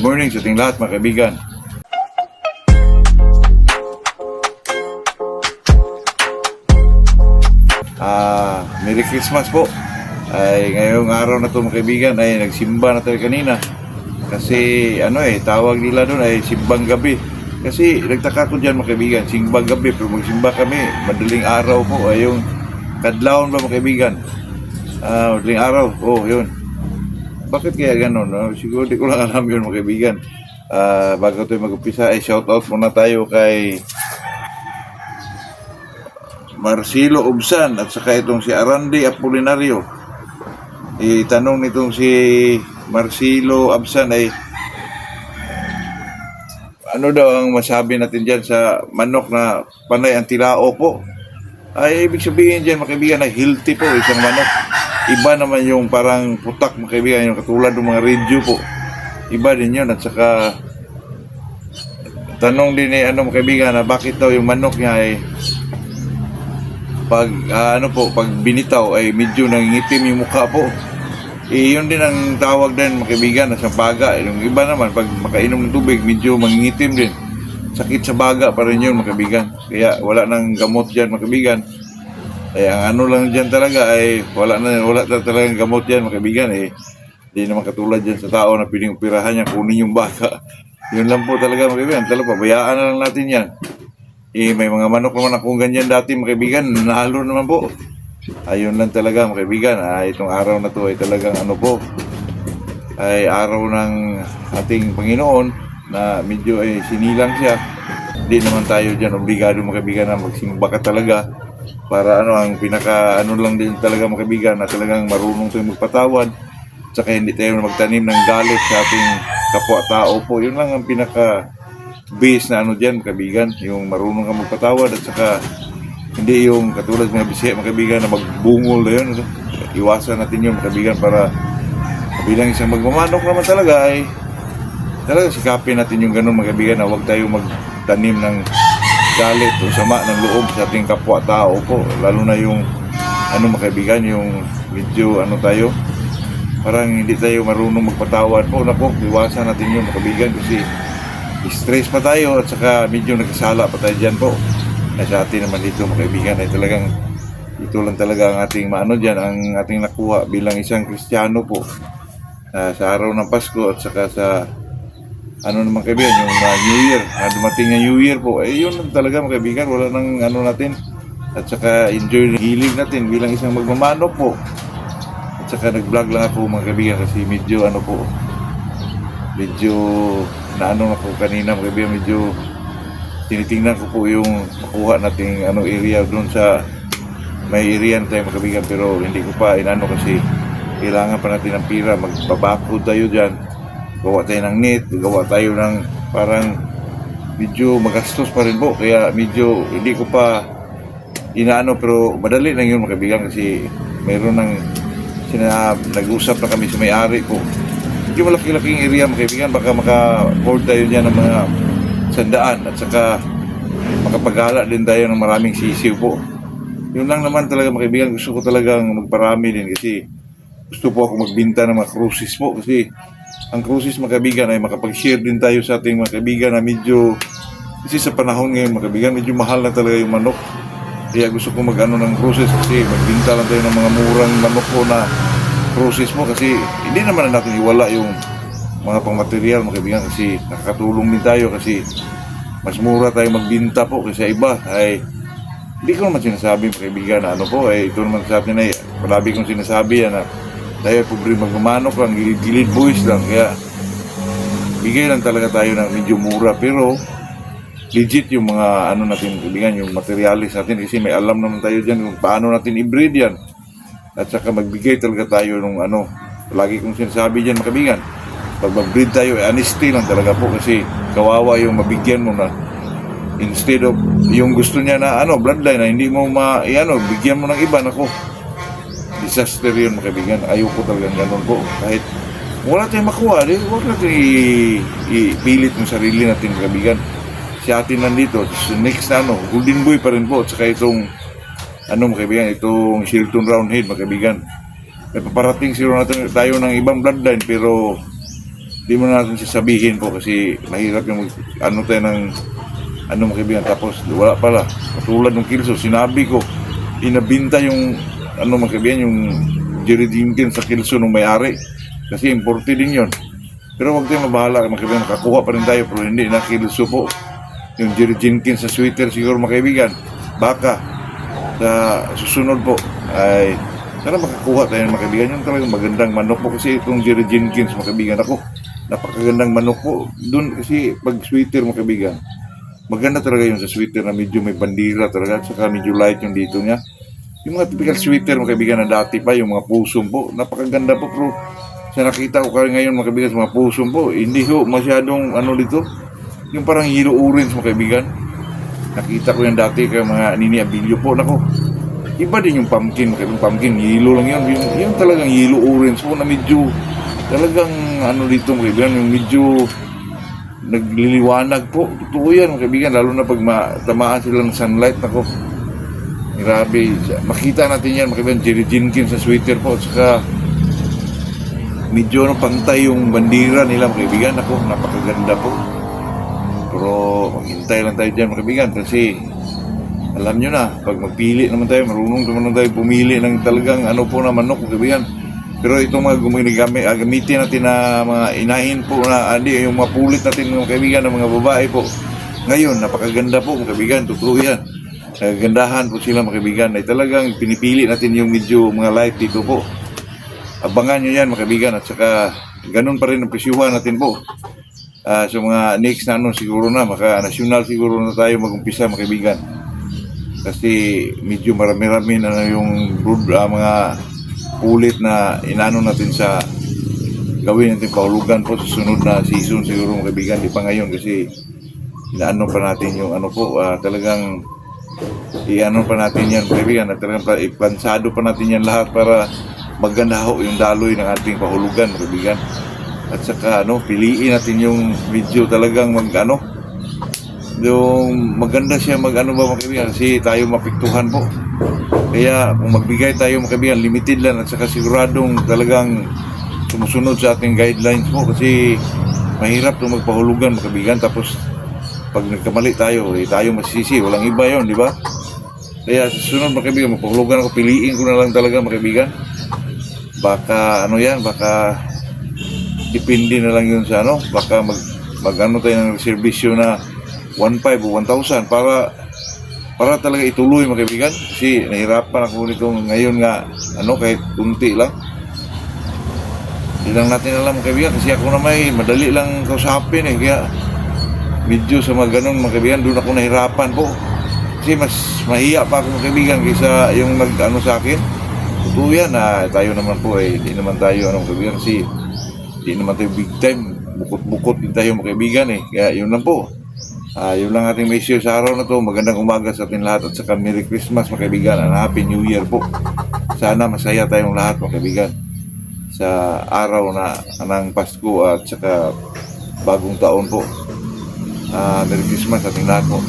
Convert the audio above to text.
Morning sa ating lahat mga kaibigan. Merry Christmas po. Ay ngayong araw na to mga kaibigan ay nagsimba na tayo kanina. Kasi tawag nila doon ay simbang gabi. Kasi nagtaka ko dyan mga kaibigan, simbang gabi pero magsimba kami madaling araw po. Ay yung kadlawon ba mga kaibigan? Madaling araw. Oh, yun. Bakit kaya gano'n? No? Siguro di ko lang alam yun mga kaibigan. Bago tayo mag-upisa, ay shoutout muna tayo kay Marcelo Ubsan at saka itong si Arandi Apolinario. Itanong nitong si Marcelo Ubsan ay ano daw ang masabi natin dyan sa manok na panay ang tilao po. Ay ibig sabihin dyan mga kaibigan ay healthy po isang manok. Iba naman yung parang putak mga kaibigan, yung katulad ng mga radio po. Iba din yun at saka tanong din mga kaibigan na bakit daw yung manok niya ay pag binitaw ay medyo nangingitim yung mukha po. Yun din ang tawag din mga kaibigan na sa baga. Yung iba naman pag makainom ng tubig medyo mangingitim din. Sakit sa baga pa rin yun mga kaibigan. Kaya wala nang gamot dyan mga kaibigan. Ang lang dyan talaga ay wala talagang gamot dyan mga kaibigan. Hindi naman katulad dyan sa tao na piling operahan niya, kunin yung baka. Yun lang po talaga mga kaibigan. Talaga pabayaan na lang natin yan. May mga manok naman akong ganyan dati mga kaibigan. Nahalo naman po. Ayun lang talaga mga kaibigan. Itong araw na to ay talagang ay araw ng ating Panginoon na medyo ay sinilang siya. Hindi naman tayo dyan obligado mga kaibigan na magsimba ka talaga. Para ang pinaka lang din talaga mga kaibigan na talagang marunong tayong magpatawad. Tsaka hindi tayo magtanim ng galit sa ating kapwa-tao po. Yun lang ang pinaka base na dyan mga kaibigan. Yung marunong ka magpatawad at saka hindi yung katulad mga bisaya mga kaibigan na magbungol na yun. Iwasan natin yun mga kaibigan para bilang isang magmamanok naman talaga ay talaga sikapin natin yung ganun mga kaibigan na huwag tayo magtanim ng galit o sama ng loob sa ating kapwa-tao po. Lalo na yung mga kaibigan, yung medyo tayo parang hindi tayo marunong magpatawad po. Nako, iwasan natin yung mga kaibigan kasi stress pa tayo at saka medyo nagkasala pa tayo dyan po. Sa atin naman dito mga kaibigan ay talagang ito lang talaga ang ating ang ating nakuha bilang isang Kristiyano po sa araw ng Pasko at saka sa naman kaibigan, yung New Year, dumating na New Year po, yun talaga mga kaibigan, wala nang natin, at saka enjoy ng hilig natin bilang isang magmamanok po. At saka nag-vlog lang ako mga kaibigan kasi medyo na ako kanina mga kaibigan, medyo tinitingnan ko po yung makuha nating area doon sa may area na tayo mga kaibigan, pero hindi ko pa kasi kailangan pa natin ng pira, magpabakod tayo dyan. Gawa tayo ng net, gawa tayo ng parang medyo magastos pa rin po. Kaya medyo hindi ko pa pero madali lang yun mga kaibigan kasi mayroon nag-usap na kami sa may-ari po. Medyo malaki-laking area mga kaibigan, baka maka-afford tayo dyan ng mga 100 at saka makapaghala din tayo ng maraming sisiw po. Yun lang naman talaga mga kaibigan, gusto ko talagang magparami din kasi gusto po ako magbinta ng mga cruises po kasi ang cruises mga kaibigan ay makapag-share din tayo sa ating mga kaibigan na medyo kasi sa panahon ngayon mga kaibigan medyo mahal na talaga yung manok. Kaya gusto ko ng cruises kasi magbinta lang tayo ng mga murang manok po na cruises mo kasi hindi naman natin iwala yung mga pangmaterial mga kaibigan kasi nakakatulong din tayo kasi mas mura tayo magbinta po kasi iba ay hindi ko naman sinasabi mga kaibigan na ito naman sa atin ay palagi kong sinasabi na tayo pobre magmamanok lang, gilid boys lang, kaya bigay lang talaga tayo ng medyo mura pero legit yung mga natin kaibigan, yung materialis natin kasi may alam naman tayo dyan kung paano natin i-breed yan at saka magbigay talaga tayo ng palagi kong sinasabi dyan mga kaibigan, pag mag-breed tayo honesty lang talaga po kasi kawawa yung mabigyan mo na instead of yung gusto niya na bloodline na hindi mo bigyan mo ng iba, nako disaster yun mga kaibigan. Ayoko talagang ganun po. Kahit wala tayong makuha, huwag natin ipilit yung sarili natin mga kaibigan. Si atin nandito, next Golden Boy pa rin po. At saka itong mga kaibigan, itong Shilton Roundhead mga kaibigan. May paparating siguro natin tayo ng ibang bloodline pero di mo na natin sasabihin po kasi mahirap yung ano tayo ng ano mga kaibigan. Tapos wala pala, katulad ng Kilso, sinabi ko inabinta yung ano mga kaibigan, yung Jerry Jenkins sa Kilso nung may-ari kasi imported din yun. Pero huwag tayong mabahala mga kaibigan, makakuha pa rin tayo pero hindi na Kilso po yung Jerry Jenkins sa sweater siguro mga kaibigan. Baka sa susunod po ay sana makakuha tayo mga kaibigan yung talagang magandang manok po kasi itong Jerry Jenkins mga kaibigan, ako napakagandang manok po dun kasi pag sweater mga kaibigan maganda talaga yung sa sweater na medyo may bandira talaga at saka medyo light yung dito niya. Yung mga typical sweater mga kaibigan na dati pa, yung mga pusong po, napakaganda po pero sa nakita ko kayo ngayon mga kaibigan sa mga pusong po, hindi ho masyadong ano dito, yung parang yellow orange mga kaibigan. Nakita ko yan dati kay mga Nini Abilio po, nako. Iba din yung pumpkin, mga kaibigan, pumpkin, yellow lang yun. Yung talagang yellow orange po na medyo talagang ano dito mga kaibigan, yung medyo nagliliwanag po. Totoo yan mga kaibigan, lalo na pag tamaan sila ng sunlight, nako. Grabe, makita natin yan mga kaibigan, Jerry Jenkins sa sweater po, at saka medyo pantay yung bandira nila mga kaibigan, nako, napakaganda po. Pero maghintay lang tayo dyan mga kaibigan kasi alam nyo na, pag magpili naman tayo, marunong naman tayo pumili ng talagang ano po na manok mga kaibigan. Pero itong mga gamitin natin na mga inahin po na yung mga pulit natin mga kaibigan ng mga babae po. Ngayon, napakaganda po mga kaibigan, totoo yan. Nagagandahan po sila mga kaibigan ay talagang pinipili natin yung medyo mga light dito po. Abangan nyo yan mga kaibigan at saka ganun pa rin ang presyuhan natin po. So mga next na ano siguro na, maka-national siguro na tayo mag-umpisa mga kaibigan. Kasi medyo marami-rami na yung mga ulit na inano natin sa gawin natin pahulugan po sa sunod na season siguro mga kaibigan, di pa ngayon kasi inaano pa natin yung ano po, talagang i-ano pa natin yan mga kaibigan, at talagang iplansado pa natin yan lahat para maganda ho yung daloy ng ating pahulugan mga kaibigan. At saka piliin natin yung video talagang yung maganda siya ba mga kaibigan kasi tayo mapiktuhan po. Kaya kung magbigay tayo mga kaibigan, limited lang at saka siguradong talagang sumusunod sa ating guidelines po kasi mahirap itong magpahulugan mga kaibigan. Tapos pag nagkamali tayo, tayo masisisi, walang iba yon, di ba? Kaya susunod mga kaibigan, magpahulugan ako, piliin ko na lang talaga mga kaibigan. Baka baka depende na lang yun sa baka mag tayo ng reservisyo na 1,500 o 1,000 para talaga ituloy mga kaibigan kasi nahirapan ako nito ngayon nga kahit kunti lang. Hindi lang natin alam mga kaibigan kasi ako na madali lang kausapin kaya medyo sa mga ganun mga kaibigan doon ako nahirapan po kasi mas mahiya pa ako mga kaibigan kaysa yung sa akin. Totoo yan tayo naman po hindi naman tayo mga kaibigan kasi hindi naman tayo big time, bukot-bukot din tayo mga kaibigan kaya yun lang po. Yun lang ating may share sa araw na to. Magandang umaga sa ating lahat at saka Merry Christmas mga kaibigan and Happy New Year po. Sana masaya tayong lahat mga kaibigan sa araw ng Pasko at saka bagong taon po. Merry Christmas sa ating lahat po.